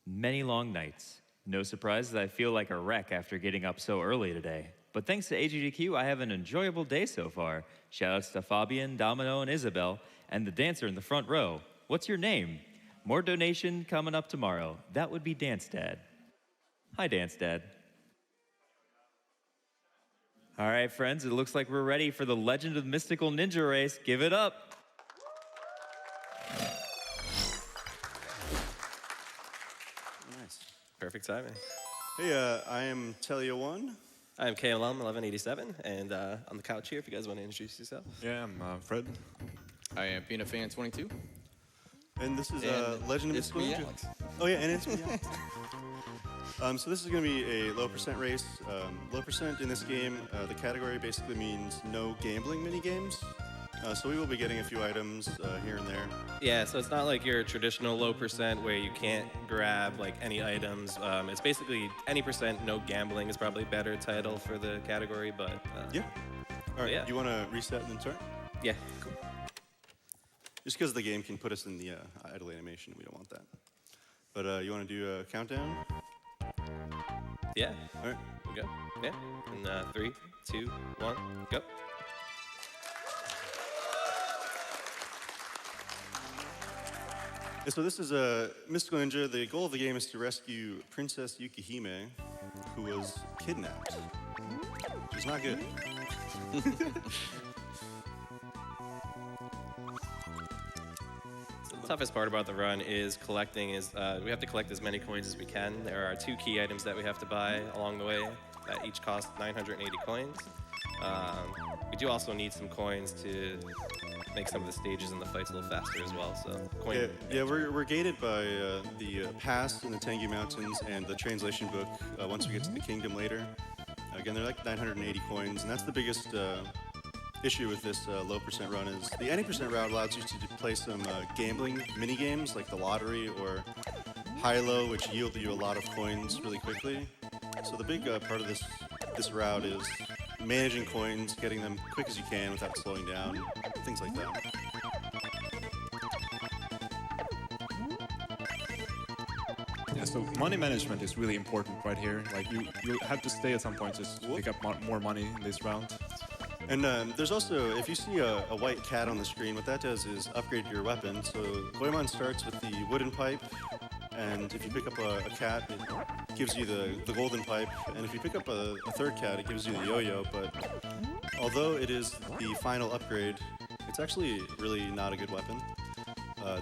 Many long nights. No surprise that I feel like a wreck after getting up so early today. But thanks to AGDQ, I have an enjoyable day so far. Shoutouts to Fabian, Domino, and Isabel, and the dancer in the front row. What's your name? More donation coming up tomorrow. That would be Dance Dad. Hi, Dance Dad. All right, friends, it looks like we're ready for the Legend of Mystical Ninja race. Give it up. Nice. Perfect timing. Hey, I am Teleo1. I'm KLM 1187, and on the couch here if you guys want to introduce yourself. Yeah, I'm Fred. I am Peanut Fan 22. And this is And Legend of it's Mystical me, Ninja. Alex. Oh yeah, and it's me, Alex. So this is going to be a low percent race. Low percent in this game, the category basically means no gambling mini games. So we will be getting a few items here and there. Yeah, so it's not like your traditional low percent where you can't grab like any items. It's basically any percent, no gambling is probably a better title for the category, but Yeah. All right. yeah. You want to reset and then start? Yeah, cool. Just because the game can put us in the idle animation, we don't want that. But you want to do a countdown? Yeah, All right. we go. Yeah, and 3, 2, 1, go. Yeah, so this is a Mystical Ninja. The goal of the game is to rescue Princess Yukihime, who was kidnapped. Which is not good. The toughest part about the run is collecting. We have to collect as many coins as we can. There are 2 key items that we have to buy along the way that each cost 980 coins. We do also need some coins to make some of the stages and the fights a little faster as well. So We're gated by the pass in the Tengu Mountains and the translation book once we get to the kingdom later. Again, they're like 980 coins, and that's the biggest issue with this low percent run is the any percent route allows you to play some gambling mini games like the lottery or high-low, which yield you a lot of coins really quickly. So the big part of this route is managing coins, getting them quick as you can without slowing down, things like that. Yeah, so money management is really important right here. Like you have to stay at some point just to pick up more money in this round. And there's also, if you see a white cat on the screen, what that does is upgrade your weapon. So Goemon starts with the wooden pipe, and if you pick up a cat, it gives you the golden pipe. And if you pick up a third cat, it gives you the yo-yo. But although it is the final upgrade, it's actually really not a good weapon.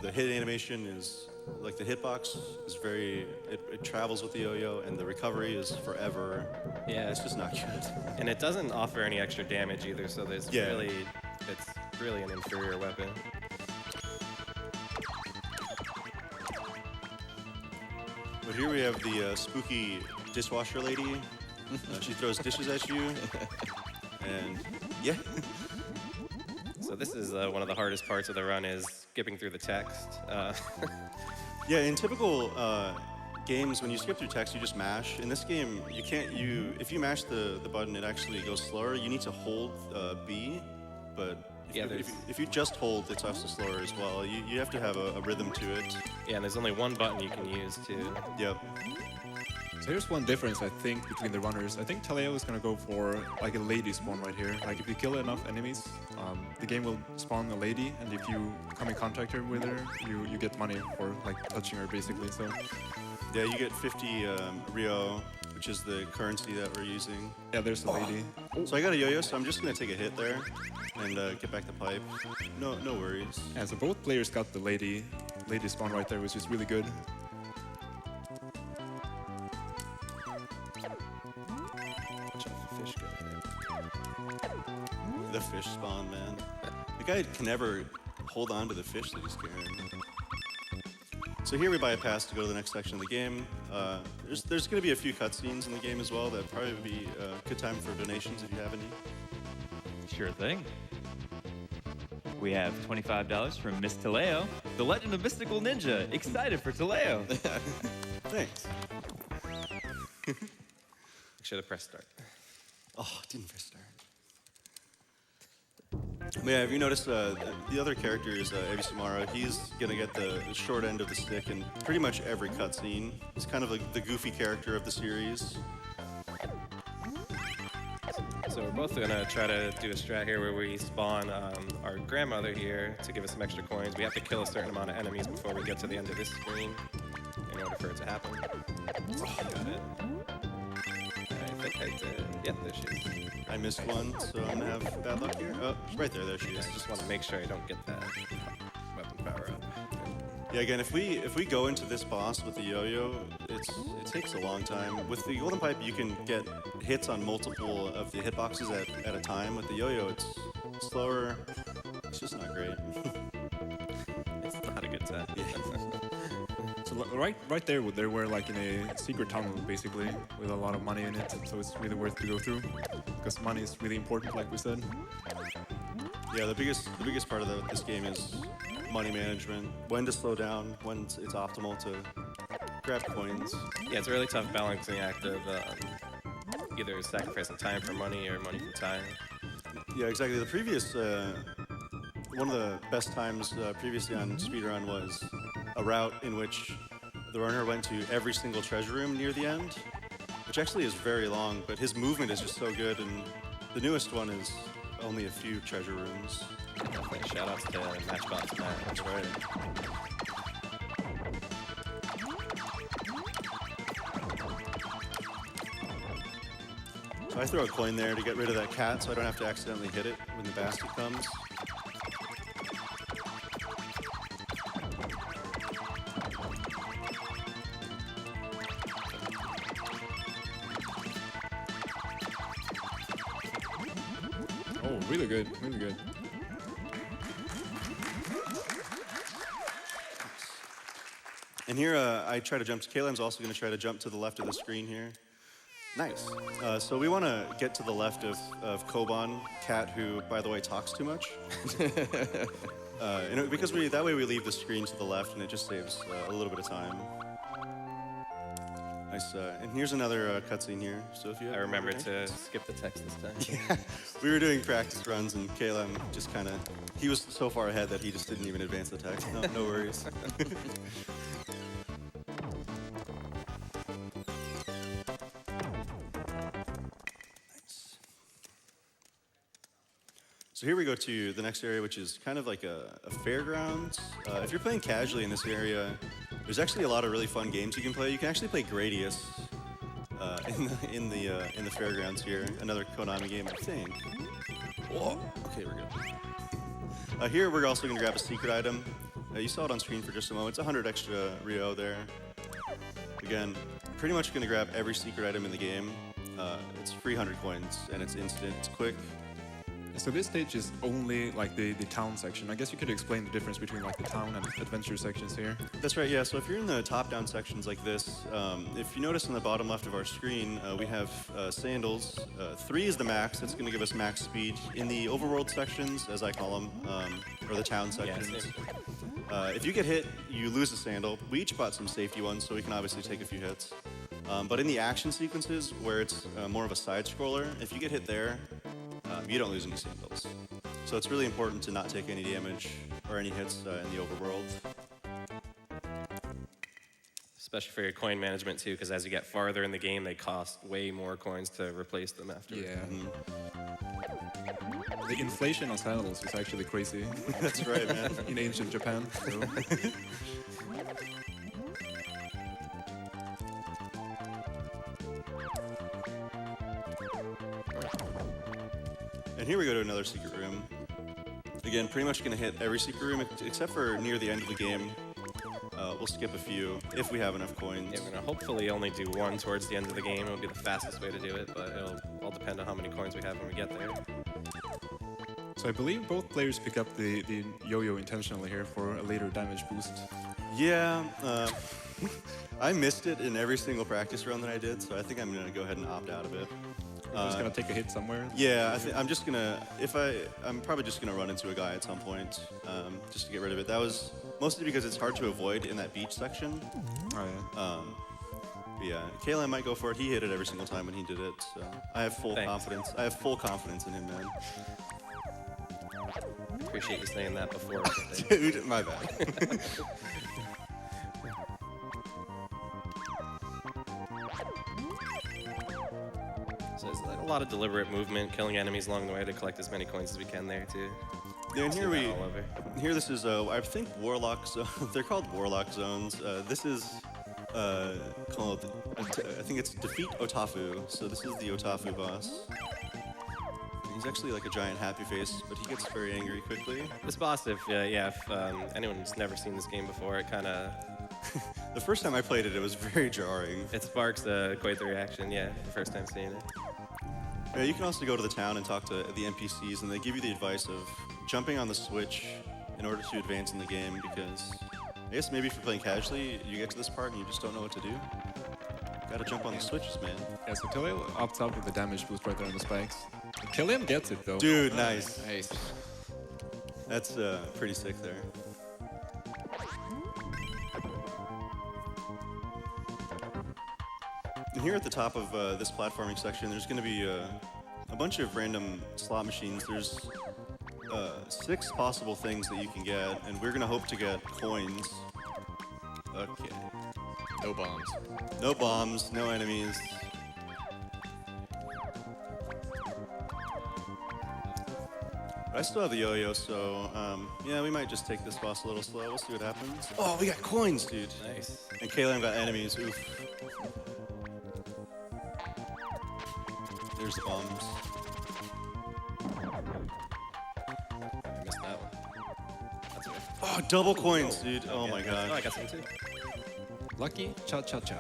The hit animation is, like the hitbox is it travels with the yo-yo, and the recovery is forever. Yeah, It's just not good. and it doesn't offer any extra damage either. So it's really an inferior weapon. But here we have the spooky dishwasher lady. She throws dishes at you. And yeah. So this is one of the hardest parts of the run is skipping through the text. Yeah, in typical games, when you skip through text, you just mash. In this game, you can't. If you mash the button, it actually goes slower. You need to hold B, but if you just hold, it's also slower as well. You have to have a rhythm to it. Yeah, and there's only one button you can use too. Yep. So here's one difference I think between the runners. I think Teleo is gonna go for like a lady spawn right here. Like if you kill enough enemies, the game will spawn a lady, and if you come in contact with her, you get money for like touching her basically. So Yeah, you get 50 Rio, which is the currency that we're using. yeah, there's the lady. So I got a yo-yo, so I'm just gonna take a hit there and get back the pipe. No worries. And so both players got the lady spawn right there, which is really good. The fish spawn, man. The guy can never hold on to the fish that he's carrying. So here we buy a pass to go to the next section of the game. There's going to be a few cutscenes in the game as well. That'd probably be a good time for donations if you have any. Sure thing. We have $25 from Miss Teleo, the Legend of Mystical Ninja. Excited for Teleo. Thanks. Should have pressed start. Oh, didn't press start. But yeah, have you noticed the other character is Ebisamara? He's gonna get the short end of the stick in pretty much every cutscene. He's kind of like the goofy character of the series. So we're both gonna try to do a strat here where we spawn our grandmother here to give us some extra coins. We have to kill a certain amount of enemies before we get to the end of this screen in order for it to happen. Got it. I think I did. Yeah, there she is. I missed one, so I'm gonna have bad luck here. Oh, right there, there she Yeah, is. I just want to make sure I don't get that weapon power up. Yeah, again, if we go into this boss with the yo-yo, it takes a long time. With the golden pipe, you can get hits on multiple of the hitboxes at a time. With the yo-yo, it's slower. It's just not great. It's not a good set. So right there, they were like in a secret tunnel, basically, with a lot of money in it. So it's really worth to go through, because money is really important, like we said. Yeah, the biggest part of this game is money management. When to slow down, when it's optimal to grab coins. Yeah, it's a really tough balancing act of either sacrificing time for money or money for time. Yeah, exactly. The previous one of the best times previously on speedrun was a route in which the runner went to every single treasure room near the end, which actually is very long, but his movement is just so good, and the newest one is only a few treasure rooms. Definitely shout outs to Matchbox Matt. That's right. So I throw a coin there to get rid of that cat so I don't have to accidentally hit it when the basket comes. Oh, really good, really good. And here I try to jump to Caelim's also going to try to jump to the left of the screen here. Nice. So we want to get to the left of Koban, cat who, by the way, talks too much. Because that way we leave the screen to the left and it just saves a little bit of time. Nice. And here's another cutscene here. So if you have I remembered okay. to skip the text this time. Yeah, we were doing practice runs and Caelim just kind of, he was so far ahead that he just didn't even advance the text. No worries. So here we go to the next area, which is kind of like a fairgrounds. If you're playing casually in this area, there's actually a lot of really fun games you can play. You can actually play Gradius in the fairgrounds here. Another Konami game, I think. Whoa. Okay, we're good. Here we're also going to grab a secret item. You saw it on screen for just a moment. It's 100 extra Rio there. Again, pretty much going to grab every secret item in the game. It's 300 coins, and it's instant. It's quick. So this stage is only like the town section. I guess you could explain the difference between like the town and adventure sections here. That's right, yeah. So if you're in the top-down sections like this, if you notice on the bottom left of our screen, we have sandals. 3 is the max. That's going to give us max speed. In the overworld sections, as I call them, or the town sections, if you get hit, you lose a sandal. We each bought some safety ones, so we can obviously take a few hits. But in the action sequences, where it's more of a side-scroller, if you get hit there, you don't lose any sandals. So it's really important to not take any damage or any hits in the overworld. Especially for your coin management too, because as you get farther in the game, they cost way more coins to replace them after. Yeah. The inflation on sandals is actually crazy. That's right, man. In ancient Japan. So. And here we go to another secret room. Again, pretty much going to hit every secret room except for near the end of the game. We'll skip a few if we have enough coins. Yeah, we're gonna hopefully only do one towards the end of the game. It'll be the fastest way to do it, but it'll all depend on how many coins we have when we get there. So I believe both players pick up the yo-yo intentionally here for a later damage boost. Yeah, I missed it in every single practice run that I did, so I think I'm going to go ahead and opt out of it. I'm just gonna take a hit somewhere. Yeah, I'm just gonna, I'm probably just gonna run into a guy at some point, just to get rid of it. That was mostly because it's hard to avoid in that beach section. Oh, yeah. But yeah, Caelim might go for it. He hit it every single time when he did it, so I have full confidence. I have full confidence in him, man. appreciate you saying that before. Dude, my bad. So there's a lot of deliberate movement, killing enemies along the way to collect as many coins as we can there too. Yeah, and See here that all over. this is, I think Warlock Zone, they're called Warlock Zones. This is called, I think it's Defeat Otafu. So this is the Otafu boss. He's actually like a giant happy face, but he gets very angry quickly. This boss, if anyone's never seen this game before, it kind of The first time I played it, it was very jarring. it sparks quite the reaction. Yeah, the first time seeing it. Yeah, you can also go to the town and talk to the NPCs, and they give you the advice of jumping on the switch in order to advance in the game, because I guess maybe if you're playing casually, you get to this part and you just don't know what to do. Gotta jump on the switches, man. Yeah, so Teleo opts out with the damage boost right there on the spikes. Killian gets it though. Dude, nice. Nice. That's pretty sick there. And here at the top of this platforming section, there's going to be a bunch of random slot machines. There's 6 possible things that you can get, and we're going to hope to get coins. Okay. No bombs. No bombs, no enemies. But I still have the yo-yo, so yeah, we might just take this boss a little slow. We'll see what happens. Oh, we got coins, dude. Nice. And Kaylin got enemies. Oof. There's the bombs. I missed that one. That's okay. Oh, double coins, dude. Oh my Oh, I god. got some too. Lucky cha-cha-cha.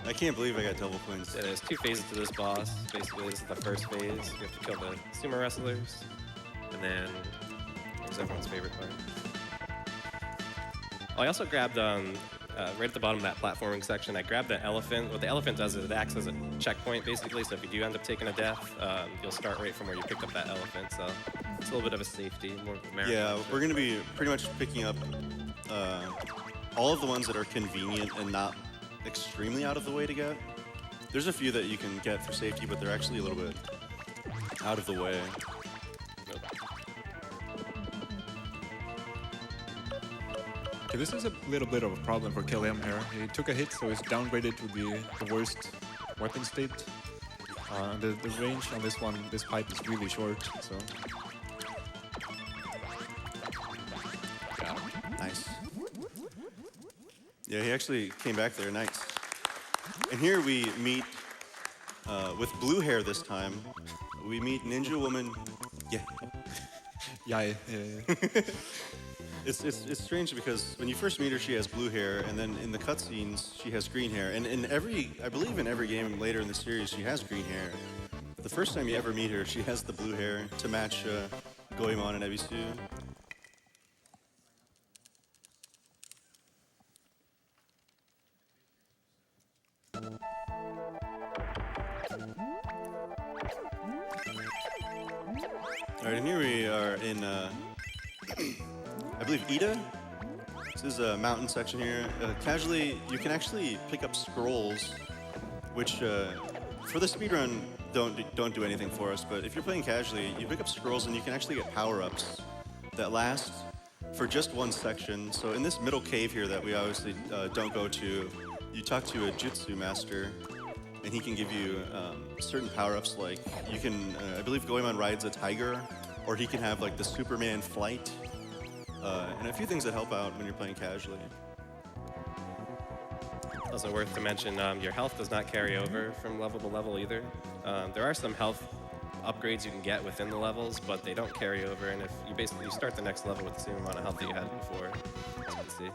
I can't believe I got double coins. Yeah, there's 2 phases to this boss. Basically, this is the first phase. You have to kill the sumo wrestlers. And then, here's everyone's favorite part. Oh, I also grabbed, right at the bottom of that platforming section, I grabbed an elephant. What the elephant does is it acts as a checkpoint, basically. So if you do end up taking a death, you'll start right from where you picked up that elephant. So it's a little bit of a safety, more of a marathon. Yeah, we're gonna be pretty much picking up all of the ones that are convenient and not extremely out of the way to get. There's a few that you can get for safety, but they're actually a little bit out of the way. Nope. Okay, this is a little bit of a problem for Killian here. He took a hit, so he's downgraded to the worst weapon state. The range on this one, this pipe is really short, so... Nice. Yeah, he actually came back there. Nice. And here we meet with blue hair this time. We meet Ninja Woman. Yeah. Yeah, It's strange because when you first meet her, she has blue hair, and then in the cutscenes, she has green hair. And I believe in every game later in the series, she has green hair. The first time you ever meet her, she has the blue hair to match Goemon and Ebisu. All right, and here we are in, I believe, Ida. This is a mountain section here. Casually, you can actually pick up scrolls, which for the speedrun don't do anything for us. But if you're playing casually, you pick up scrolls and you can actually get power-ups that last for just one section. So in this middle cave here that we obviously don't go to, you talk to a jutsu master, and he can give you certain power-ups. Like you can, I believe Goemon rides a tiger, or he can have like the Superman flight, and a few things that help out when you're playing casually. Also worth to mention, your health does not carry over from level to level either. There are some health upgrades you can get within the levels, but they don't carry over. And if you start the next level with the same amount of health that you had before, as you can see.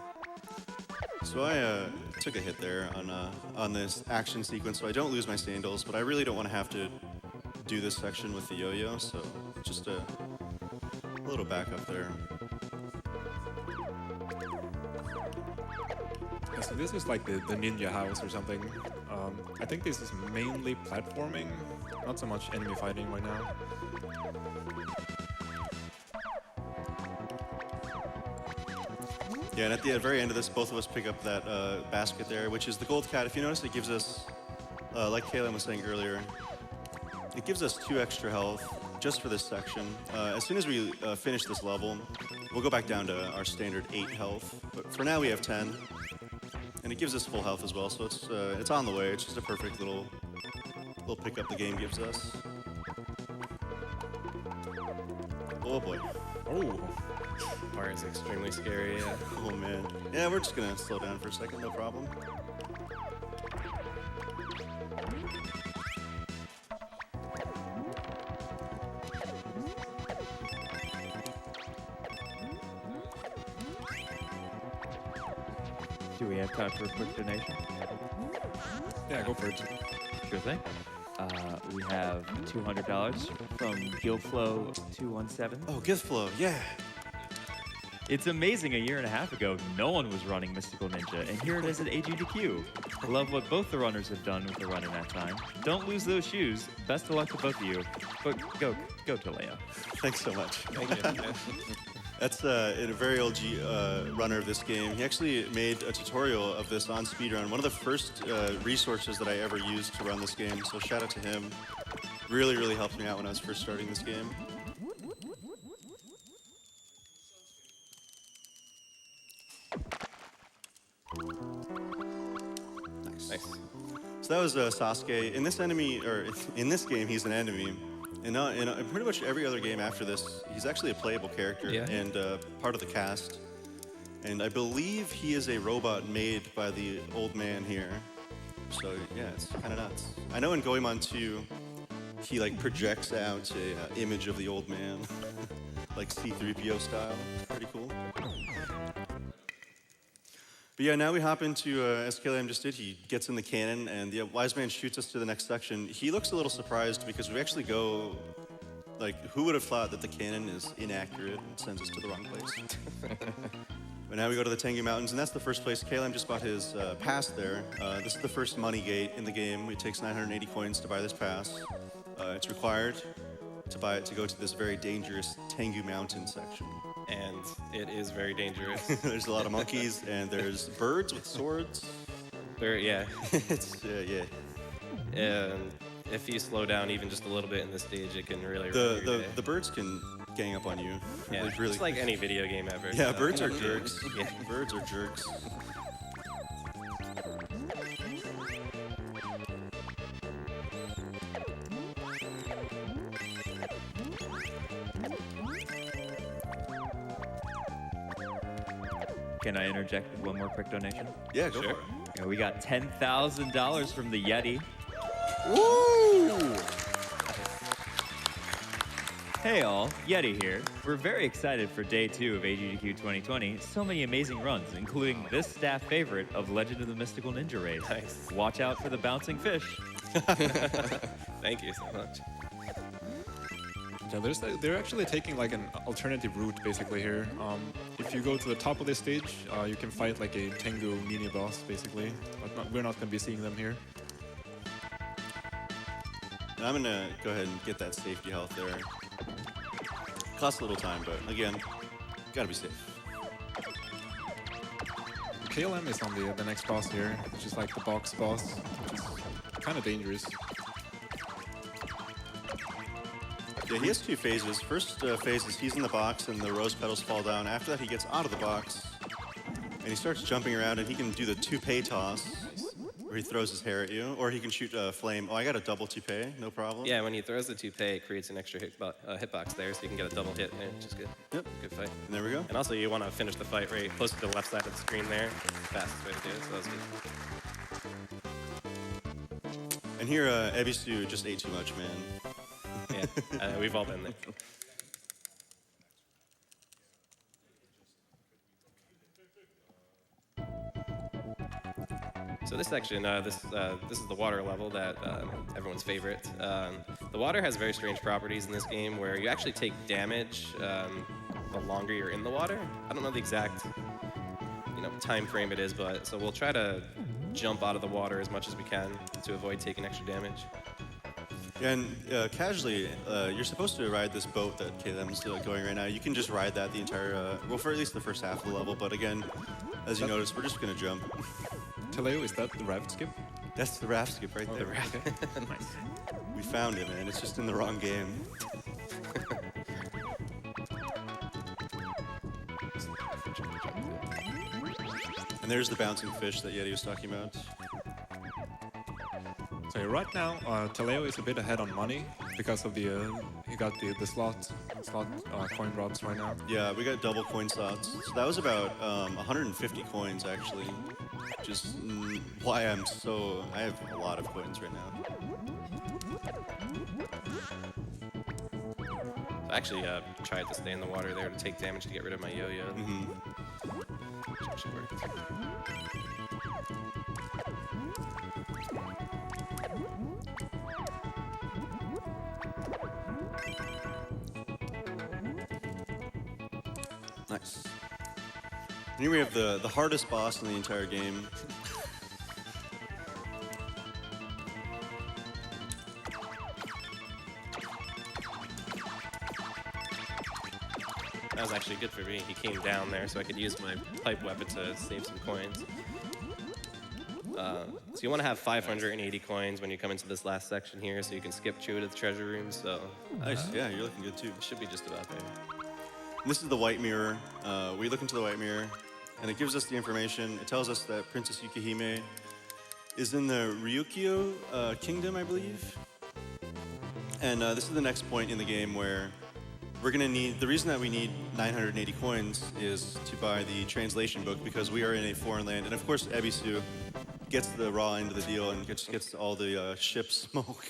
So I took a hit there on this action sequence, so I don't lose my sandals, but I really don't want to have to do this section with the yo-yo, so just a little backup there. Yeah, so this is like the ninja house or something. I think this is mainly platforming, not so much enemy fighting right now. Yeah, and at the very end of this, both of us pick up that basket there, which is the gold cat. If you notice, it gives us, like Kaylin was saying earlier, it gives us 2 extra health just for this section. As soon as we finish this level, we'll go back down to our standard 8 health. But for now, we have 10. And it gives us full health as well, so it's on the way. It's just a perfect little pickup the game gives us. Oh boy. Oh. Part is extremely scary, yeah. Oh man. Yeah, we're just gonna slow down for a second, no problem. Do we have time for a quick donation? Yeah, go for it. Sure thing. We have $200 from Gilflow217. Oh, gift flow, yeah. It's amazing, a year and a half ago, no one was running Mystical Ninja, and here it is at AGDQ. I love what both the runners have done with the run in that time. Don't lose those shoes. Best of luck to both of you. But go Teleo. Thanks so much. Thank you. That's a very old runner of this game. He actually made a tutorial of this on speedrun. One of the first resources that I ever used to run this game, so shout out to him. Really, really helped me out when I was first starting this game. Nice. So that was Sasuke. In this game, he's an enemy. In pretty much every other game after this, he's actually a playable character and part of the cast. And I believe he is a robot made by the old man here. So yeah, it's kind of nuts. I know in Goemon 2, he like projects out a image of the old man, like C-3PO style. Pretty cool. But yeah, now we hop into, as Teleo1 just did, he gets in the cannon and the wise man shoots us to the next section. He looks a little surprised because we actually go, like, who would have thought that the cannon is inaccurate and sends us to the wrong place? But now we go to the Tengu Mountains, and that's the first place. Teleo1 just bought his pass there. This is the first money gate in the game. It takes 980 coins to buy this pass. It's required to buy it to go to this very dangerous Tengu Mountain section. And it is very dangerous. There's a lot of monkeys, and there's birds with swords. Yeah. It's, yeah. And if you slow down even just a little bit in this stage, it can really ruin your day. The birds can gang up on you. Yeah, really, it's like any video game ever. yeah, so. birds are jerks. Yeah. Birds are jerks. Can I interject with one more quick donation? Yeah, go Sure. for it. Yeah, we got $10,000 from the Yeti. Woo! Hey all, Yeti here. We're very excited for day 2 of AGDQ 2020. So many amazing runs, including this staff favorite of Legend of the Mystical Ninja race. Nice. Watch out for the bouncing fish. Thank you so much. Yeah, they're actually taking like an alternative route basically here. If you go to the top of this stage, you can fight like a Tengu mini boss basically, but we're not going to be seeing them here. And I'm gonna go ahead and get that safety health there. Costs a little time, but again, gotta be safe. KLM is on the next boss here, which is like the box boss, which is kind of dangerous. Yeah, he has 2 phases. First phase is he's in the box and the rose petals fall down. After that, he gets out of the box and he starts jumping around and he can do the toupee toss, where he throws his hair at you, or he can shoot a flame. Oh, I got a double toupee, no problem. Yeah, when he throws the toupee, it creates an extra hitbox there, so you can get a double hit, which is good. Yep. Good fight. And there we go. And also, you want to finish the fight right close to the left side of the screen there. Fastest way to do it, so that was good. And here, Ebisu just ate too much, man. Yeah, we've all been there. So this section, this is the water level that everyone's favorite. The water has very strange properties in this game where you actually take damage the longer you're in the water. I don't know the exact time frame it is, but so we'll try to jump out of the water as much as we can to avoid taking extra damage. And casually, you're supposed to ride this boat that Teleo1's going right now. You can just ride that the entire, well, for at least the first half of the level. But again, as you notice, we're just gonna jump. Teleo, is that the raft skip? That's the raft skip right there. The raft. Nice. We found it, man. It's just in the wrong game. there's the bouncing fish that Yeti was talking about. So right now, Teleo is a bit ahead on money because of the he got the slot coin drops right now. Yeah, we got double coin slots. So that was about 150 coins actually. Just why I have a lot of coins right now. I actually tried to stay in the water there to take damage to get rid of my yo-yo. Which actually worked. Nice. And here we have the hardest boss in the entire game. That was actually good for me. He came down there so I could use my pipe weapon to save some coins. So you want to have 580 coins when you come into this last section here so you can skip through to the treasure room. So Nice, yeah, you're looking good too. it should be just about there. And this is the white mirror. We look into the white mirror, and it gives us the information. It tells us that Princess Yukihime is in the Ryukyu kingdom, I believe. And this is the next point in the game where we're gonna need, the reason that we need 980 coins is to buy the translation book because we are in a foreign land. And of course, Ebisu gets the raw end of the deal and gets all the ship smoke.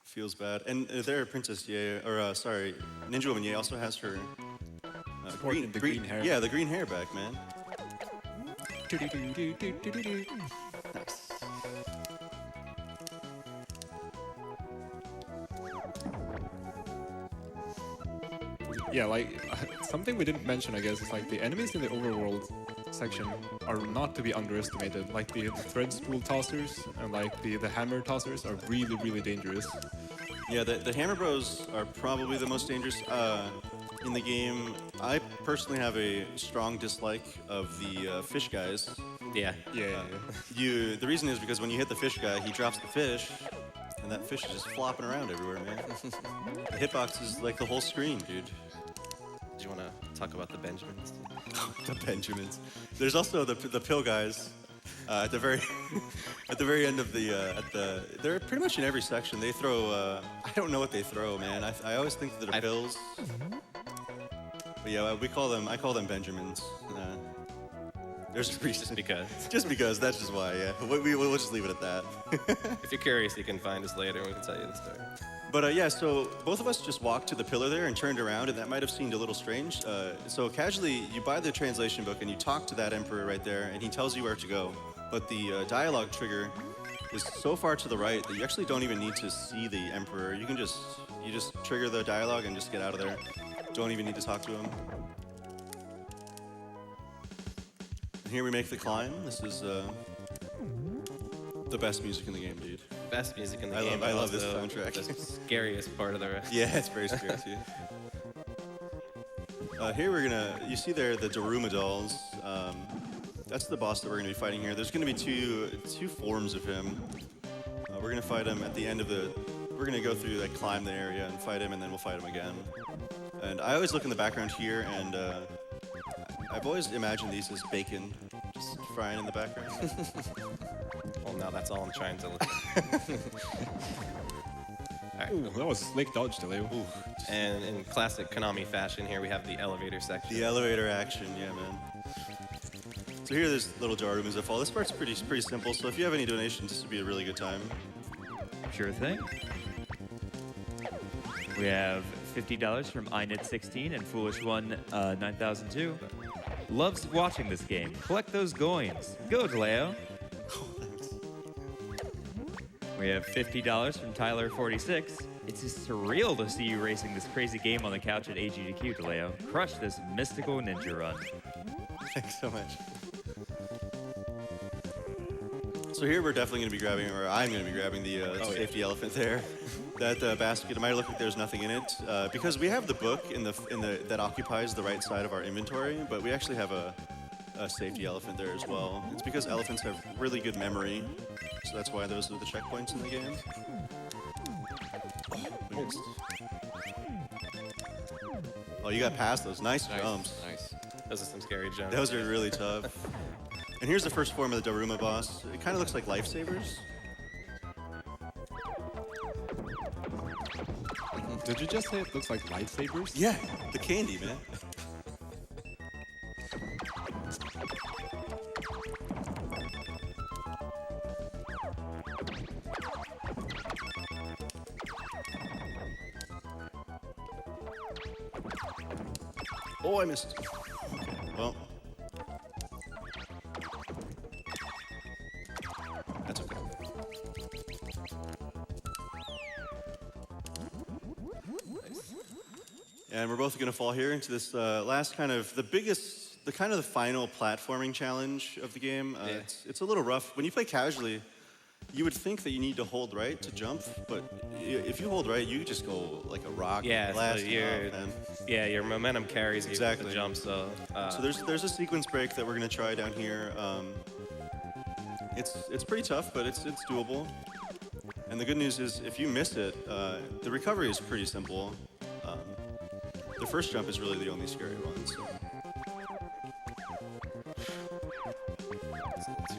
Feels bad. And there, Princess Ye, or sorry, Ninja Woman Ye also has her Sporting the green hair. Yeah, the green hair back, man. Nice. Yeah, like something we didn't mention, I guess, is like the enemies in the overworld section are not to be underestimated. Like the thread spool tossers and like the hammer tossers are really, really dangerous. Yeah, the Hammer Bros are probably the most dangerous in the game. I personally have a strong dislike of the fish guys. Yeah. The reason is because when you hit the fish guy, he drops the fish, and that fish is just flopping around everywhere, man. The hitbox is like the whole screen, dude. Do you want to talk about the Benjamins? The Benjamins. There's also the pill guys. At the very end of they're pretty much in every section. They throw I don't know what they throw, man. I always think that they're pills. But yeah, I call them Benjamins. There's a reason. Just because. Just because, that's just why, yeah. We'll just leave it at that. If you're curious, you can find us later and we can tell you the story. But yeah, so both of us just walked to the pillar there and turned around, and that might have seemed a little strange. So casually, you buy the translation book and you talk to that emperor right there, and he tells you where to go. But the dialogue trigger is so far to the right that you actually don't even need to see the emperor. You just trigger the dialogue and just get out of there. Don't even need to talk to him. And here we make the climb. This is the best music in the game, dude. Best music in the game. I love this also soundtrack. The scariest part of the rest. Yeah, it's very scary too. Here you see there the Daruma dolls. That's the boss that we're gonna be fighting here. There's gonna be two forms of him. We're gonna fight him at the end of we're gonna go through, like, climb the area and fight him, and then we'll fight him again. And I always look in the background here, and I've always imagined these as bacon, just frying in the background. Well, now that's all I'm trying to look at. All right. Ooh, that was a slick dodge, Teleo. Ooh, And in classic Konami fashion, here we have the elevator section. the elevator action, yeah, man. So here, there's little jar rooms that fall. This part's pretty simple. So if you have any donations, this would be a really good time. Sure thing. We have $50 from iNet16 and Foolish One 9002. Loves watching this game. Collect those coins. Go, Teleo. We have $50 from Tyler46. It's just surreal to see you racing this crazy game on the couch at AGDQ, Teleo. Crush this mystical ninja run. Thanks so much. So here we're definitely going to be grabbing, or I'm going to be grabbing the safety elephant there. That basket, it might look like there's nothing in it, because we have the book that occupies the right side of our inventory, but we actually have a safety elephant there as well. It's because elephants have really good memory, so that's why those are the checkpoints in the game. Oh, you got past those. Nice jumps. Nice. Those are some scary jumps. Those are really tough. And here's the first form of the Daruma boss. It kind of looks like lifesavers. Did you just say it looks like lightsabers? Yeah, the candy, man. Oh, I missed. Okay, well. That's okay. And we're both going to fall here into this last kind of the final platforming challenge of the game. Yeah. It's a little rough. When you play casually, you would think that you need to hold right to jump, but if you hold right, you just go like a rock. Yeah, blasting so off, man. your momentum carries you Exactly. with the jump. So, So there's a sequence break that we're going to try down here. It's pretty tough, but it's doable. And the good news is, if you miss it, the recovery is pretty simple. The first jump is really the only scary one. So.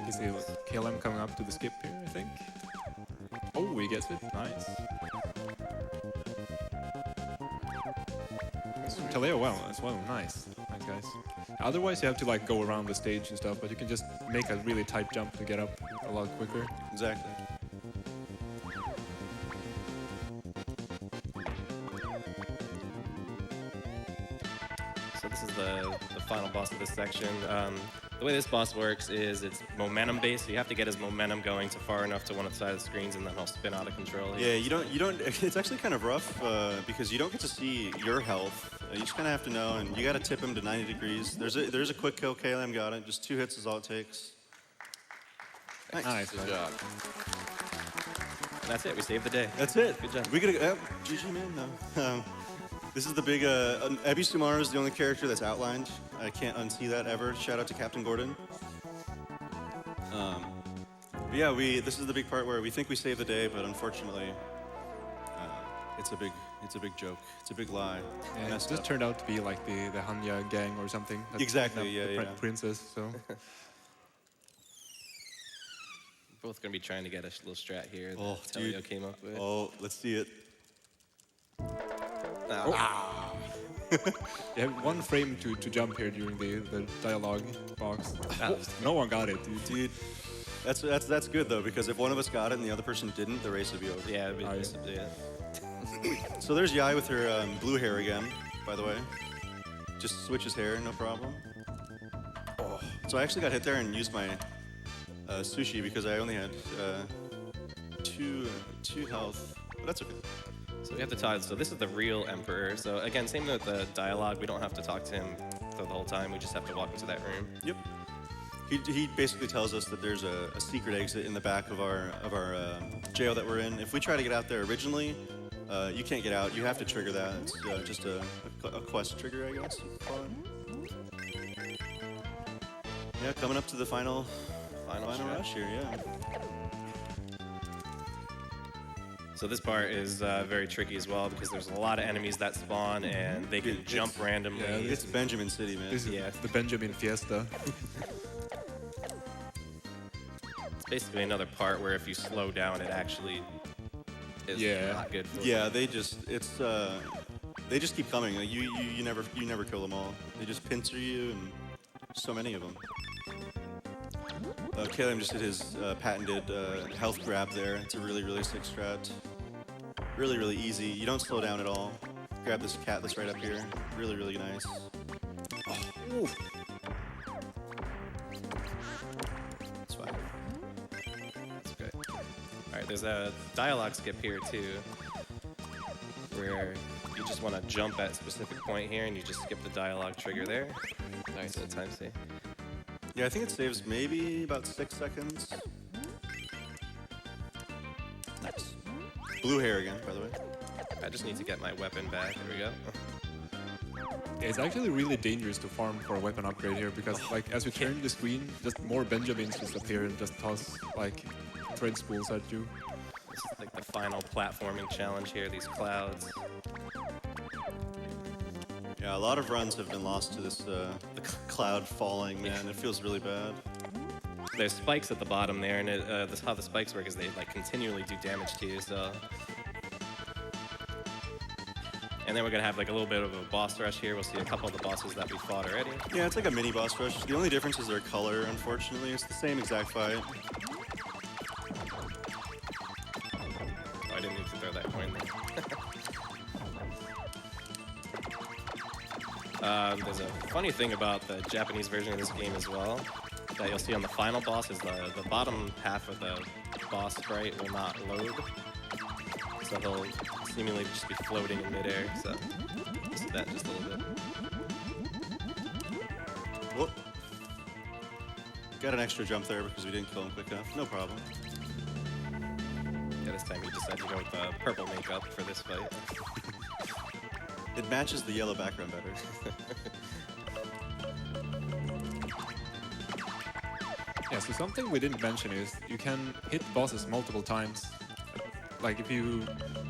You see KLM coming up to the skip here, I think. Oh, he gets it. Nice. Teleo well as well. Nice. Nice, guys. Otherwise, you have to like go around the stage and stuff, but you can just make a really tight jump to get up a lot quicker. Exactly. So this is the final boss of this section. The way this boss works is it's momentum based. So you have to get his momentum going to far enough to one of the side of the screens, and then he'll spin out of control. Yeah, you don't. It's actually kind of rough because you don't get to see your health. You just kind of have to know, and you got to tip him to 90 degrees. There's a quick kill. KLM got it. Just 2 hits is all it takes. Nice. Good job. And that's it. We saved the day. That's it. Good job. We gotta GG, man. No. This is the big. Ebi Sumaru is the only character that's outlined. I can't unsee that ever. Shout out to Captain Gordon. But yeah, this is the big part where we think we saved the day, but unfortunately, it's a big joke. It's a big lie. Yeah, it Messed just up. turned out to be like the Hanya gang or something. that Exactly, kidnapped yeah, the yeah. princess. So Both gonna be trying to get a little strat here that Oh, Teleo dude. came up with. Oh, let's see it. you have 1 frame to jump here during the dialogue box. No one got it, dude. Dude, that's good though, because if one of us got it and the other person didn't, the race would be over. Yeah, Nice. yeah. So there's Yai with her blue hair again, by the way. Just switches hair, no problem. Oh. So I actually got hit there and used my sushi because I only had two health, but that's okay. So we have to talk. So this is the real Emperor. So again, same with the dialogue. We don't have to talk to him the whole time. We just have to walk into that room. Yep. He basically tells us that there's a secret exit in the back of our jail that we're in. If we try to get out there originally, you can't get out. You have to trigger that. It's just a quest trigger, I guess. you could call it. Yeah, coming up to the final Final rush here. Yeah. So this part is very tricky as well because there's a lot of enemies that spawn and they can It's- jump randomly. yeah, It's Benjamin City, man. This is Yeah. the Benjamin Fiesta. It's basically another part where if you slow down, it actually is Yeah. not good for you. Yeah, they just keep coming. Like you never kill them all. They just pincer you, and so many of them. Caleb just did his patented health grab there. It's a really sick strat. Really easy. You don't slow down at all. Grab this cat that's right up here. Really nice. Oh. It's fine. That's great. All right, there's a dialogue skip here too, where you just want to jump at a specific point here, and you just skip the dialogue trigger there. Nice. So time save. Yeah, I think it saves maybe about 6 seconds. Nice. Blue hair again, by the way. I just need to get my weapon back. There we go. It's actually really dangerous to farm for a weapon upgrade here because, like, as you turn the screen, just more Benjamins just appear and just toss like thread spools at you. This is like the final platforming challenge here. These clouds. Yeah, a lot of runs have been lost to this the cloud falling, man. It feels really bad. There's spikes at the bottom there, and how the spikes work is they like continually do damage to you. So, and then we're gonna have like a little bit of a boss rush here. We'll see a couple of the bosses that we fought already. Yeah, it's like a mini boss rush. The only difference is their color, unfortunately. It's the same exact fight. Oh, I didn't need to throw that coin there. There's a funny thing about the Japanese version of this game as well that you'll see on the final boss is the bottom half of the boss sprite will not load. So he'll seemingly just be floating in midair. So we'll see that just a little bit. Whoop. Got an extra jump there because we didn't kill him quick enough. No problem. Yeah, this time he decided to go with the purple makeup for this fight. It matches the yellow background better. Yeah, so something we didn't mention is you can hit bosses multiple times. Like if you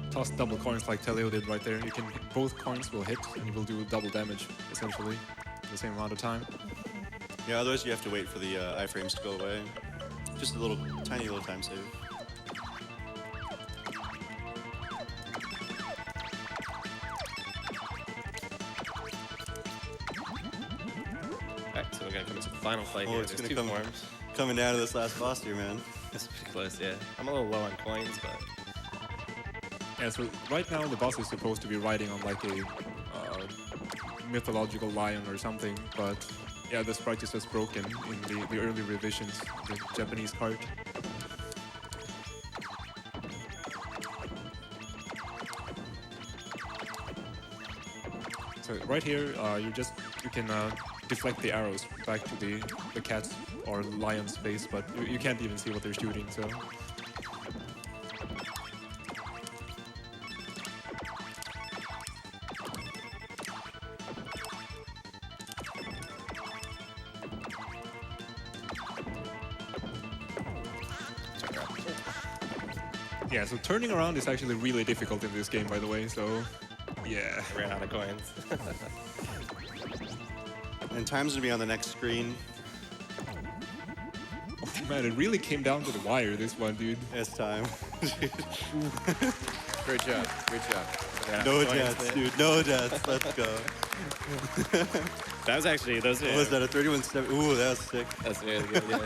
toss double coins like Teleo did right there, you can both coins will hit and you will do double damage essentially in the same amount of time. Yeah, otherwise you have to wait for the iframes to go away. Just a little, tiny little time save. Alright, so we're gonna come into the final fight here. It's There's gonna two come forms. coming down to this last boss here, man. That's pretty close, yeah. I'm a little low on coins, but Yeah, so right now the boss is supposed to be riding on like a mythological lion or something, but yeah, the sprite is just broken in the early revisions, the Japanese cart. So right here, you can deflect the arrows back to the cat's or lion's face, but you can't even see what they're shooting, so. Yeah, so turning around is actually really difficult in this game, by the way, so yeah. I ran out of coins. And time's gonna be on the next screen. Oh, man, it really came down to the wire, this one, dude. It's time. Great job. Great job. No deaths, dude. No deaths. Let's go. That was actually, those What was that, a 31-7? Ooh, that was sick. That's really good, yeah.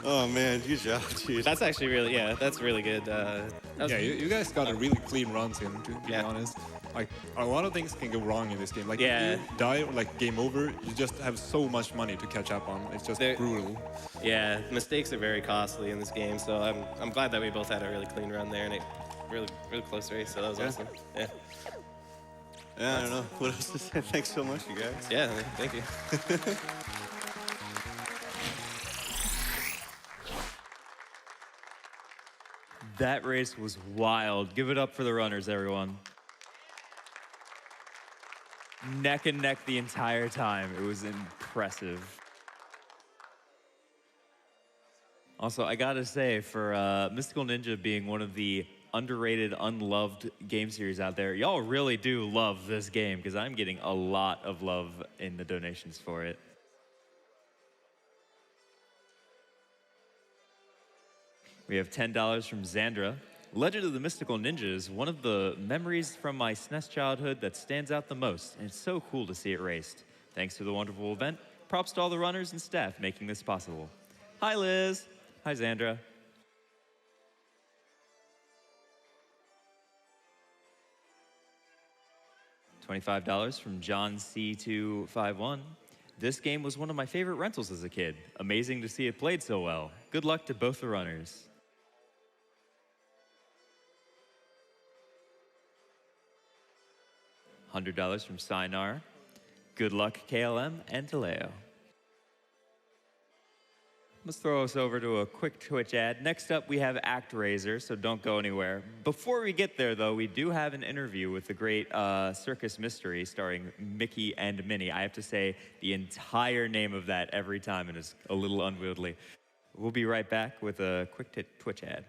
Oh, man, good job, dude. That's actually really, yeah, that's really good. Yeah, you guys got a really clean runs in, to be Yeah. honest. Like, a lot of things can go wrong in this game. Like, Yeah. if you die or like game over, you just have so much money to catch up on. It's just brutal. Yeah, mistakes are very costly in this game, so I'm glad that we both had a really clean run there and a really close race. So that was awesome. Yeah. Yeah, I don't know what else to say. Thanks so much, you guys. Yeah. Thank you. That race was wild. Give it up for the runners, everyone. Neck and neck the entire time. It was impressive. Also, I gotta say, for Mystical Ninja being one of the underrated, unloved game series out there, y'all really do love this game, because I'm getting a lot of love in the donations for it. We have $10 from Xandra. Legend of the Mystical Ninja is one of the memories from my SNES childhood that stands out the most, and it's so cool to see it raced. Thanks to the wonderful event, props to all the runners and staff making this possible. Hi, Liz. Hi, Xandra. $25 from John C251. This game was one of my favorite rentals as a kid. Amazing to see it played so well. Good luck to both the runners. $100 from Sinar. Good luck, KLM and Teleo. Let's throw us over to a quick Twitch ad. Next up, we have ActRaiser, so don't go anywhere. Before we get there, though, we do have an interview with the great Circus Mystery starring Mickey and Minnie. I have to say the entire name of that every time, and it's a little unwieldy. We'll be right back with a quick Twitch ad.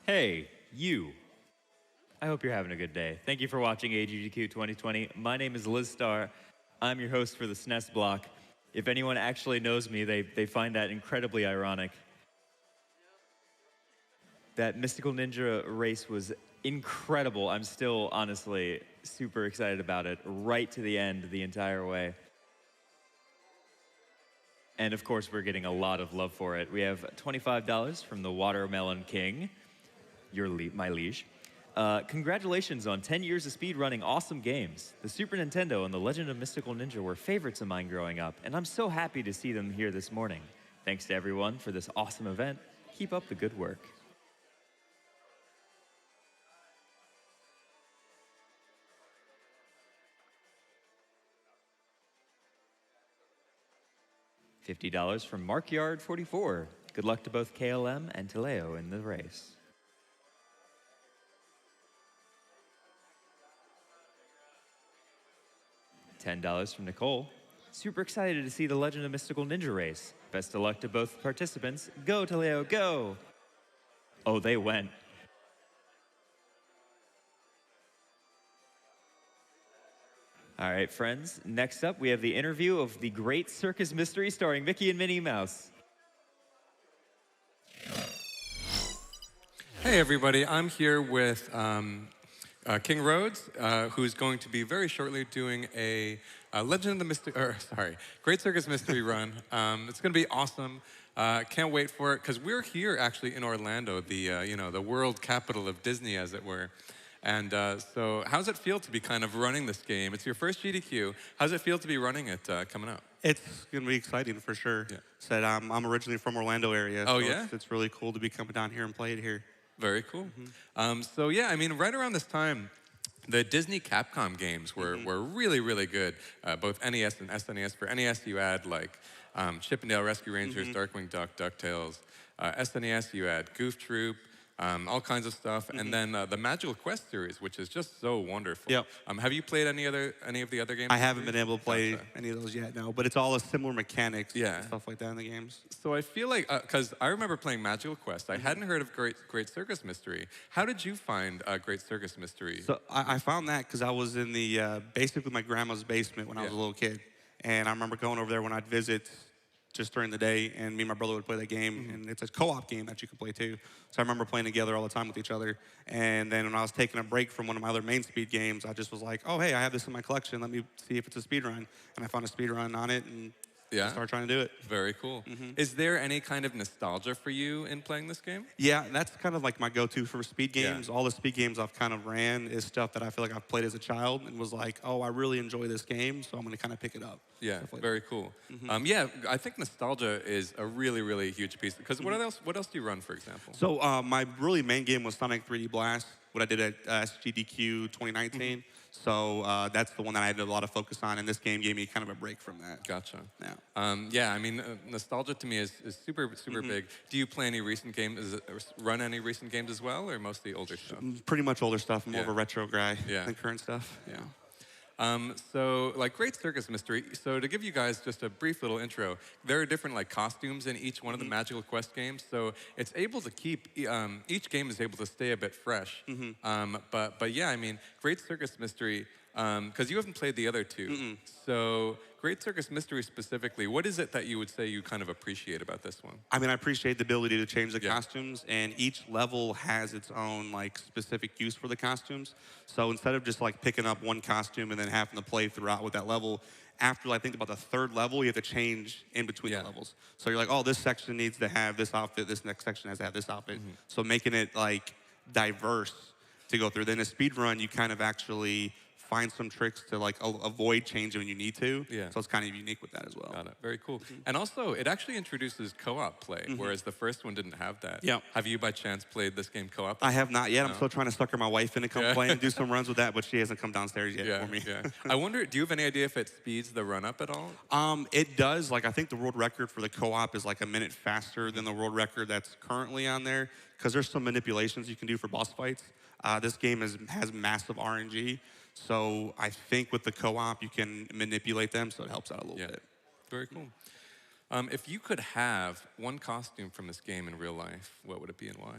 Hey, you. I hope you're having a good day. Thank you for watching AGDQ 2020. My name is Liz Starr. I'm your host for the SNES block. If anyone actually knows me, they find that incredibly ironic. That Mystical Ninja race was incredible. I'm still, honestly, super excited about it, right to the end, the entire way. And of course, we're getting a lot of love for it. We have $25 from the Watermelon King, my liege. Congratulations on 10 years of speedrunning awesome games. The Super Nintendo and The Legend of Mystical Ninja were favorites of mine growing up, and I'm so happy to see them here this morning. Thanks to everyone for this awesome event. Keep up the good work. $50 from Markyard44. Good luck to both KLM and Teleo in the race. $10 from Nicole. Super excited to see the Legend of Mystical Ninja race. Best of luck to both participants. Go, Teleo, go! Oh, they went. All right, friends. Next up, we have the interview of the Great Circus Mystery starring Mickey and Minnie Mouse. Hey, everybody. I'm here with King Rhodes, who's going to be very shortly doing a Great Circus Mystery run. It's going to be awesome. Can't wait for it because we're here actually in Orlando, the world capital of Disney, as it were. And so, how's it feel to be kind of running this game? It's your first GDQ. How's it feel to be running it coming up? It's going to be exciting for sure. Yeah. Said I'm originally from Orlando area. Oh, so yeah? It's really cool to be coming down here and play it here. Very cool. So yeah, I mean, right around this time, the Disney Capcom games were really, really good. Both NES and SNES. For NES, you had like Chip 'n Dale Rescue Rangers, Darkwing Duck, DuckTales. SNES, you had Goof Troop, all kinds of stuff. And then the Magical Quest series, which is just so wonderful. Yep. Have you played any of the other games? I haven't been able to play Gotcha. any of those yet, no. But it's all a similar mechanics Yeah. and stuff like that in the games. So I feel like, because I remember playing Magical Quest. I hadn't heard of Great Circus Mystery. How did you find Great Circus Mystery? So I found that because I was in the basically my grandma's basement when I was a little kid. And I remember going over there when I'd visit just during the day, and me and my brother would play that game, and it's a co-op game that you can play too. So I remember playing together all the time with each other. And then when I was taking a break from one of my other main speed games, I just was like, oh, hey, I have this in my collection. Let me see if it's a speed run. And I found a speed run on it, and started trying to do it. Very cool. Is there any kind of nostalgia for you in playing this game? Yeah, that's kind of like my go-to for speed Yeah. games. All the speed games I've kind of ran is stuff that I feel like I've played as a child and was like, oh, I really enjoy this game, so I'm going to kind of pick it up. Yeah, Stuff like very cool. Yeah, I think nostalgia is a really, really huge piece. Because what else do you run, for example? So my really main game was Sonic 3D Blast, what I did at AGDQ 2019. So that's the one that I had a lot of focus on, and this game gave me kind of a break from that. Gotcha. Yeah. Yeah, I mean, nostalgia to me is super big. Do you play any recent games, run any recent games as well, or mostly older stuff? Pretty much older stuff. I'm more of Yeah. a retro guy Yeah. than current stuff. Yeah. So, like Great Circus Mystery, so to give you guys just a brief little intro, there are different like costumes in each one of the Magical Quest games, so it's able to keep, each game is able to stay a bit fresh. But yeah, I mean, Great Circus Mystery, because you haven't played the other two, so Great Circus Mystery specifically, what is it that you would say you kind of appreciate about this one? I mean, I appreciate the ability to change the Yeah. costumes, and each level has its own like specific use for the costumes. So instead of just like picking up one costume and then having to play throughout with that level, after I think about the third level, you have to change in between Yeah. the levels. So you're like, oh, this section needs to have this outfit, this next section has to have this outfit. So making it like diverse to go through. Then a speed run, you kind of actually find some tricks to like avoid changing when you need to. Yeah. So it's kind of unique with that as well. Got it. Very cool. And also, it actually introduces co-op play, whereas the first one didn't have that. Yeah. Have you, by chance, played this game co-op? I have not yet. I'm still trying to sucker my wife in to come Yeah. play and do some runs with that, but she hasn't come downstairs yet Yeah, for me. yeah. I wonder, do you have any idea if it speeds the run-up at all? It does. Like, I think the world record for the co-op is like a minute faster than the world record that's currently on there, because there's some manipulations you can do for boss fights. This game has massive RNG, so I think with the co-op you can manipulate them, so it helps out a little bit. Very cool. If you could have one costume from this game in real life, what would it be and why?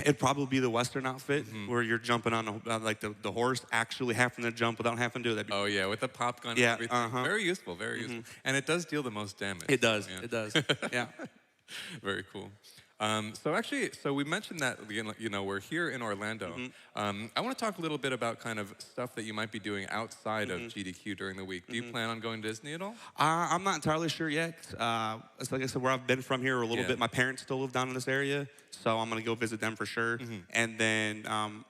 It'd probably be the Western outfit where you're jumping on like the horse, actually having to jump without having to do that. Oh yeah, with the pop gun Yeah, and everything. Very useful, very useful. And it does deal the most damage. It does. Yeah. It does. Yeah. Very cool. So we mentioned that we're here in Orlando. I want to talk a little bit about kind of stuff that you might be doing outside of GDQ during the week. Do you plan on going to Disney at all? I'm not entirely sure yet. It's like I said, where I've been from here a little bit. My parents still live down in this area, so I'm gonna go visit them for sure. And then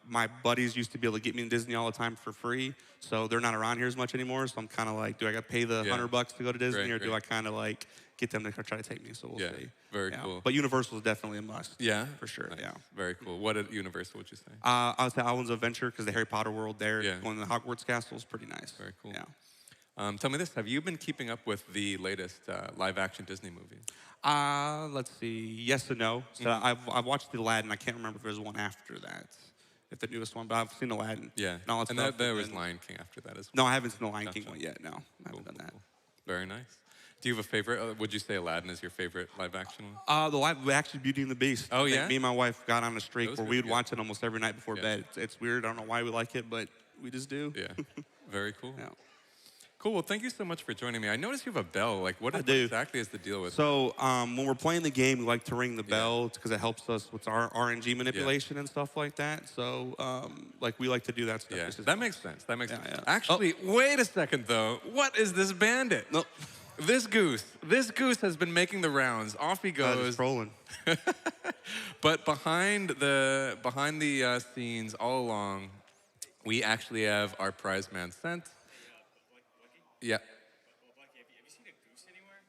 my buddies used to be able to get me in Disney all the time for free, so they're not around here as much anymore. So I'm kind of like, do I got to pay the $100 to go to Disney, or do I kind of like get them to try to take me? So we'll see. Very cool. But Universal is definitely a must. Yeah, for sure. Nice. Yeah. Very cool. What at Universal would you say? I would say Islands of Adventure, because the Harry Potter world there, going to the Hogwarts Castle is pretty nice. Very cool. Yeah. Tell me this: have you been keeping up with the latest live-action Disney movies? Let's see. Yes and no. So I've watched the Aladdin. I can't remember if there's one after that, if the newest one. But I've seen Aladdin. Yeah. And there was Lion King after that as well. No, I haven't seen the Lion King one yet. No, I haven't done that. Cool. Very nice. Do you have a favorite? Would you say Aladdin is your favorite live-action one? The live-action Beauty and the Beast. Oh, yeah? Like, me and my wife got on a streak where we would good. watch it almost every night before bed. It's weird. I don't know why we like it, but we just do. Yeah. Very cool. Yeah. Cool. Well, thank you so much for joining me. I noticed you have a bell. Like, what exactly is the deal with? So when we're playing the game, we like to ring the bell because it helps us with our RNG manipulation and stuff like that. So like we like to do that stuff. Yeah, that makes sense. That makes sense. Yeah. Actually, wait a second though. What is this bandit? Nope. This goose has been making the rounds. Off he goes. Just trolling. But behind the scenes all along, we actually have our prize man sent. Yeah. Have you seen a goose anywhere?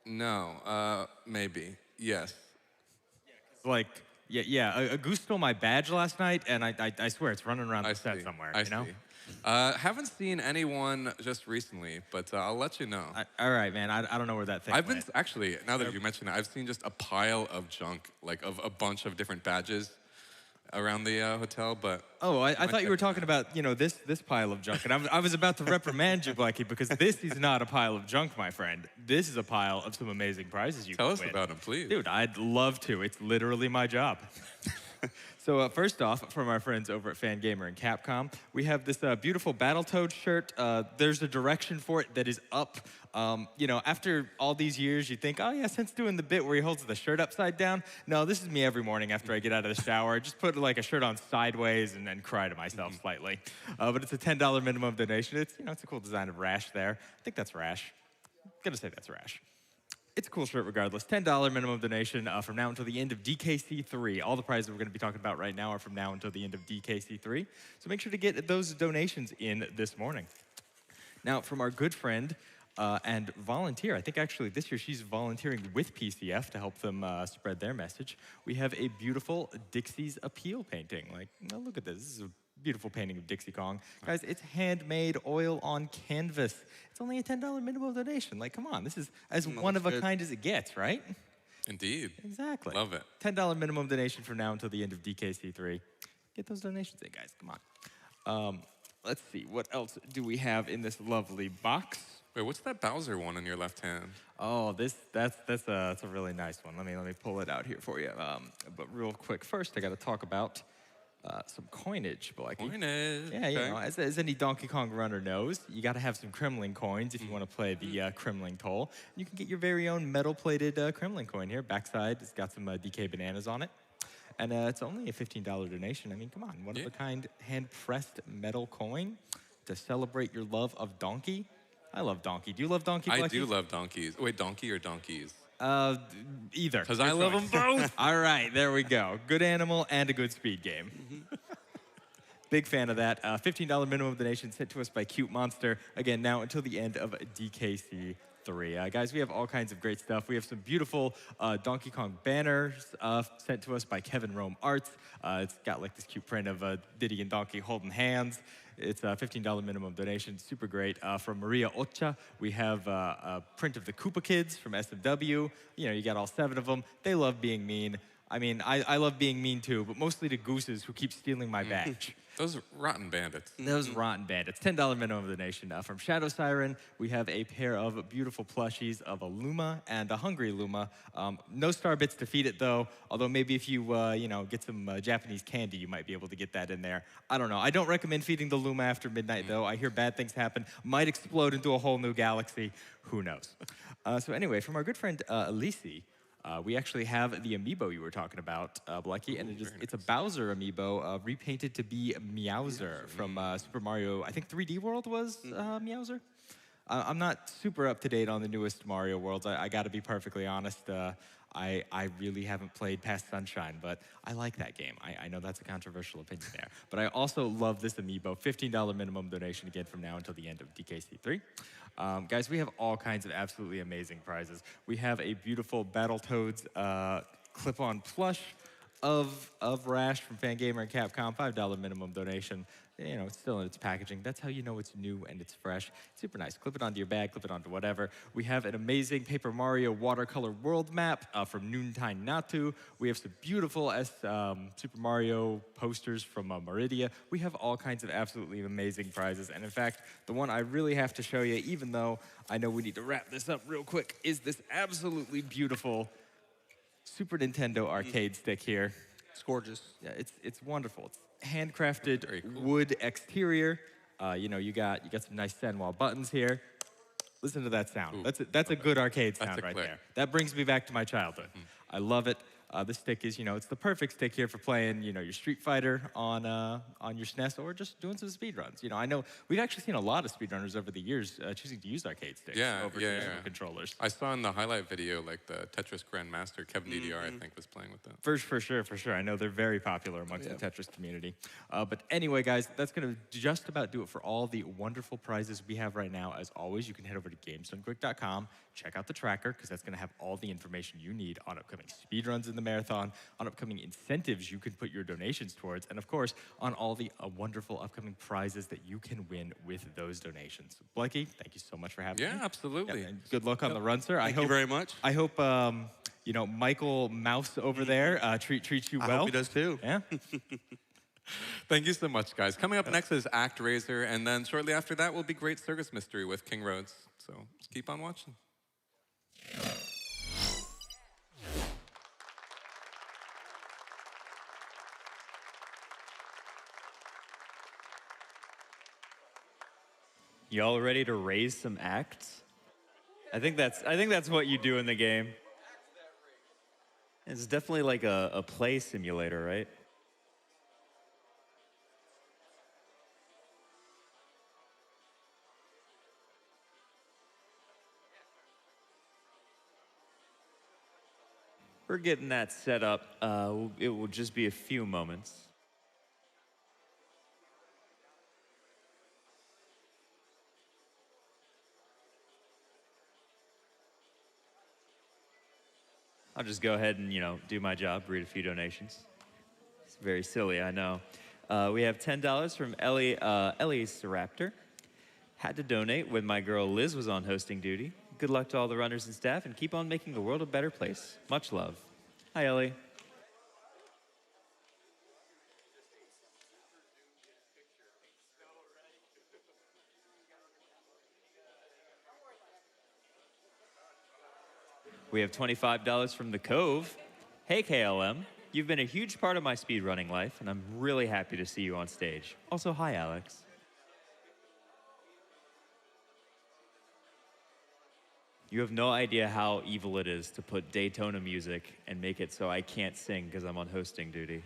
No. Maybe. Yes. Like, a goose stole my badge last night, and I swear it's running around the set somewhere. I you know? see. Haven't seen anyone just recently, but I'll let you know. All right, man. I don't know where that thing I've went. been actually, now that you mention it, I've seen just a pile of junk, like of a bunch of different badges around the hotel. But oh, I thought you were talking about this pile of junk, and I was about to reprimand you, Blackie, because this is not a pile of junk, my friend. This is a pile of some amazing prizes you Tell can us win. about them, please. Dude, I'd love to. It's literally my job. So first off, from our friends over at Fangamer and Capcom, we have this beautiful Battletoads shirt. There's a direction for it that is up. After all these years, you think, oh yeah, since doing the bit where he holds the shirt upside down. No, this is me every morning after I get out of the shower. I just put like a shirt on sideways and then cry to myself slightly. But it's a $10 minimum donation. It's a cool design of Rash there. I think that's Rash. I'm gonna say that's Rash. It's a cool shirt regardless. $10 minimum donation from now until the end of DKC3. All the prizes we're going to be talking about right now are from now until the end of DKC3. So make sure to get those donations in this morning. Now, from our good friend and volunteer, I think actually this year she's volunteering with PCF to help them spread their message. We have a beautiful Dixie's Appeal painting. Like, oh, look at this. This is a beautiful painting of Dixie Kong. Guys, it's handmade oil on canvas. It's only a $10 minimum donation. Like, come on, this is as one of a kind as it gets, right? Indeed. Exactly. Love it. $10 minimum donation from now until the end of DKC3. Get those donations in, guys. Come on. Let's see. What else do we have in this lovely box? Wait, what's that Bowser one in your left hand? Oh, that's a really nice one. Let me pull it out here for you. But real quick, first I got to talk about some coinage, Blackie. Coinage. Yeah, you know, as any Donkey Kong runner knows, you got to have some Kremling coins if you want to play the Kremling toll. You can get your very own metal-plated Kremling coin here. Backside, it's got some DK bananas on it. And it's only a $15 donation. I mean, come on, one-of-a-kind hand-pressed metal coin to celebrate your love of Donkey. I love Donkey. Do you love Donkey, Blackie? I do love donkeys. Wait, donkey or donkeys? Either. Because I love them both. All right, there we go. Good animal and a good speed game. Big fan of that. $15 minimum donation sent to us by Cute Monster. Again, now until the end of DKC3. Guys, we have all kinds of great stuff. We have some beautiful Donkey Kong banners sent to us by Kevin Rome Arts. It's got like this cute print of Diddy and Donkey holding hands. It's a $15 minimum donation, super great. From Maria Ocha, we have a print of the Koopa Kids from SMW. You know, you got all 7 of them. They love being mean. I mean, I love being mean too, but mostly to gooses who keep stealing my badge. Those rotten bandits. Those rotten bandits. $10 minimum donation. From Shadow Siren, we have a pair of beautiful plushies of a Luma and a Hungry Luma. No star bits to feed it though, although maybe if you, get some Japanese candy, you might be able to get that in there. I don't know. I don't recommend feeding the Luma after midnight though. I hear bad things happen. Might explode into a whole new galaxy. Who knows? So anyway, from our good friend Elise, we actually have the amiibo you were talking about, Blecky, and it's a Bowser amiibo repainted to be Meowser from Super Mario. I think 3D World was Meowser. I'm not super up to date on the newest Mario worlds. I got to be perfectly honest. I really haven't played past Sunshine, but I like that game. I know that's a controversial opinion there. But I also love this amiibo. $15 minimum donation again from now until the end of DKC3. Guys, we have all kinds of absolutely amazing prizes. We have a beautiful Battletoads clip-on plush of Rash from Fangamer and Capcom, $5 minimum donation. You know, it's still in its packaging. That's how you know it's new and it's fresh. Super nice. Clip it onto your bag, clip it onto whatever. We have an amazing Paper Mario watercolor world map from Noontime Natu. We have some beautiful Super Mario posters from Meridia. We have all kinds of absolutely amazing prizes. And in fact, the one I really have to show you, even though I know we need to wrap this up real quick, is this absolutely beautiful Super Nintendo arcade stick here. It's gorgeous. Yeah, it's wonderful. It's handcrafted wood exterior. You got some nice Senwall buttons here. Listen to that sound. Ooh. That's a good arcade sound right click. there. That brings me back to my childhood. I love it. This stick is, it's the perfect stick here for playing, your Street Fighter on your SNES or just doing some speed runs. I know we've actually seen a lot of speedrunners over the years choosing to use arcade sticks over traditional controllers. I saw in the highlight video, like the Tetris Grandmaster, Kevin DDR, I think, was playing with that. For sure. I know they're very popular amongst the Tetris community. But anyway, guys, that's going to just about do it for all the wonderful prizes we have right now. As always, you can head over to GamesDoneQuick.com, check out the tracker, because that's going to have all the information you need on upcoming speedruns in the marathon, on upcoming incentives you can put your donations towards, and of course, on all the wonderful upcoming prizes that you can win with those donations. Blakey, thank you so much for having me. Yeah, absolutely. And good luck on the run, sir. Thank you very much. I hope, Michael Mouse over there treats you well. I hope he does too. Yeah. Thank you so much, guys. Coming up next is ActRaiser, and then shortly after that will be Great Circus Mystery with King Rhodes. So just keep on watching. Y'all ready to raise some acts? I think that's what you do in the game. It's definitely like a play simulator, right? We're getting that set up. It will just be a few moments. I'll just go ahead and, do my job, read a few donations. It's very silly, I know. We have $10 from Ellie Seraptor. Had to donate when my girl Liz was on hosting duty. Good luck to all the runners and staff, and keep on making the world a better place. Much love. Hi, Ellie. We have $25 from The Cove. Hey, KLM. You've been a huge part of my speedrunning life, and I'm really happy to see you on stage. Also, hi, Alex. You have no idea how evil it is to put Daytona music and make it so I can't sing because I'm on hosting duty.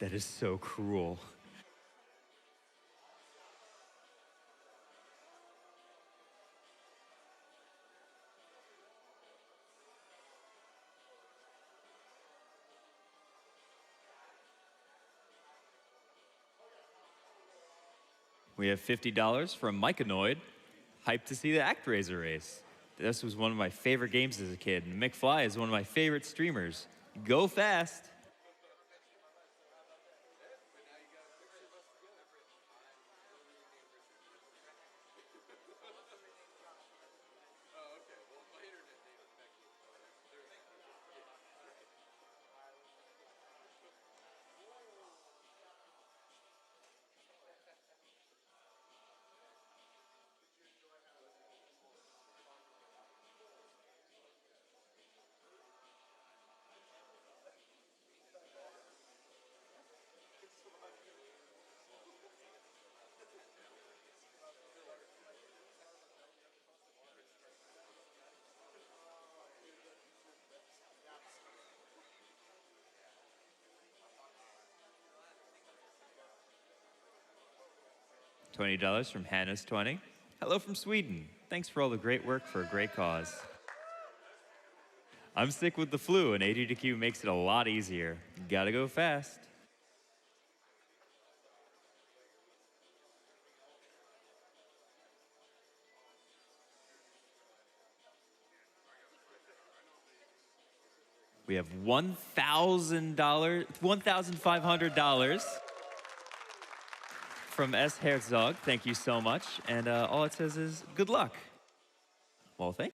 That is so cruel. We have $50 from Micanoid. Hyped to see the ActRaiser race. This was one of my favorite games as a kid, and McFly is one of my favorite streamers. Go fast. $20 from Hannah's20. Hello from Sweden. Thanks for all the great work for a great cause. I'm sick with the flu, and AGDQ makes it a lot easier. Gotta go fast. We have $1,500 from S. Herzog. Thank you so much. And all it says is good luck. Well, thank you.